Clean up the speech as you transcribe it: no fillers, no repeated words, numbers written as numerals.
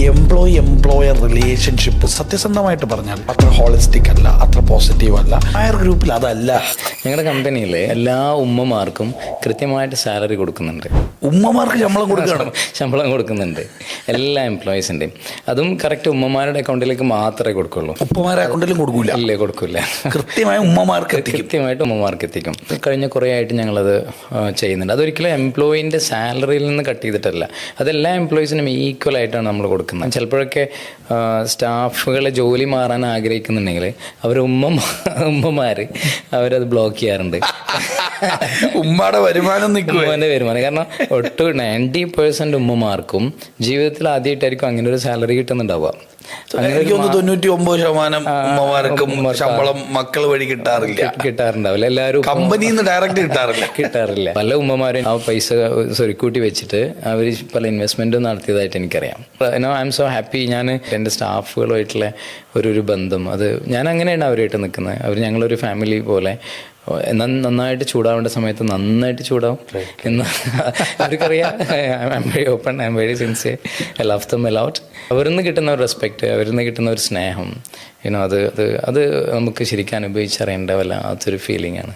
Employer relationship സത്യസന്ധമായിട്ട് പറഞ്ഞാൽ അത്ര ഹോളിസ്റ്റിക് അല്ല, അത്ര പോസിറ്റീവ് അല്ല. ഹയർ ഗ്രൂപ്പിൽ അതല്ല. ഞങ്ങളുടെ കമ്പനിയിൽ എല്ലാ ഉമ്മമാർക്കും കൃത്യമായിട്ട് സാലറി കൊടുക്കുന്നുണ്ട്. ഉമ്മമാർക്ക് ശമ്പളം കൊടുക്കുന്നുണ്ട് എല്ലാ എംപ്ലോയീസിൻ്റെയും. അതും കറക്റ്റ് ഉമ്മമാരുടെ അക്കൗണ്ടിലേക്ക് മാത്രമേ കൊടുക്കുള്ളൂ. ഉപ്പമാരെ അക്കൗണ്ടിലും കൊടുക്കൂല? ഇല്ലേ, കൊടുക്കില്ല. കൃത്യമായിട്ട് ഉമ്മമാർക്ക് എത്തിക്കും. കഴിഞ്ഞ കുറേ ആയിട്ട് ഞങ്ങളത് ചെയ്യുന്നുണ്ട്. അതൊരിക്കലും എംപ്ലോയിൻ്റെ സാലറിയിൽ നിന്ന് കട്ട് ചെയ്തിട്ടല്ല, അതെല്ലാ എംപ്ലോയീസിനും ഈക്വൽ ആയിട്ടാണ് നമ്മൾ കൊടുക്കുന്നത്. ചിലപ്പോഴൊക്കെ സ്റ്റാഫുകളെ ജോലി മാറാൻ ആഗ്രഹിക്കുന്നുണ്ടെങ്കിൽ ഉമ്മമാർ അവരത് ബ്ലോക്ക് ചെയ്യാറുണ്ട്. ഉമ്മയുടെ വരുമാനം കാരണം 90% ഉമ്മമാർക്കും ജീവിതത്തിൽ ആദ്യമായിട്ടായിരിക്കും അങ്ങനെ ഒരു സാലറി കിട്ടുന്നുണ്ടാവുക. 99% ഉമ്മമാർക്കും ശമ്പളം മക്കൾ വഴി കിട്ടാറുണ്ടാവില്ല. എല്ലാവരും കമ്പനിയിൽ നിന്ന് ഡയറക്റ്റ് കിട്ടാറില്ല. പല ഉമ്മമാരും ആ പൈസ സ്വരുക്കൂട്ടി വെച്ചിട്ട് അവർ പല ഇൻവെസ്റ്റ്മെന്റും നടത്തിയതായിട്ട് എനിക്കറിയാം. I M so happy. ഞാൻ എൻ്റെ സ്റ്റാഫുകളുമായിട്ടുള്ള ഒരു ബന്ധം, അത് ഞാൻ അങ്ങനെയാണ് അവരുമായിട്ട് നിൽക്കുന്നത്. അവർ ഞങ്ങളൊരു ഫാമിലി പോലെ. നന്നായിട്ട് ചൂടാവേണ്ട സമയത്ത് നന്നായിട്ട് ചൂടാവും എന്ന് അവർക്കറിയാം. I am very open, I am very sincere, I love them a lot. അവരിൽ നിന്ന് കിട്ടുന്ന ഒരു റെസ്പെക്റ്റ്, അവരിൽ നിന്ന് കിട്ടുന്ന ഒരു സ്നേഹം, അത് നമുക്ക് ശരിക്കും അനുഭവിച്ചറിയേണ്ട വല്ലാത്തൊരു ഫീലിംഗ് ആണ്.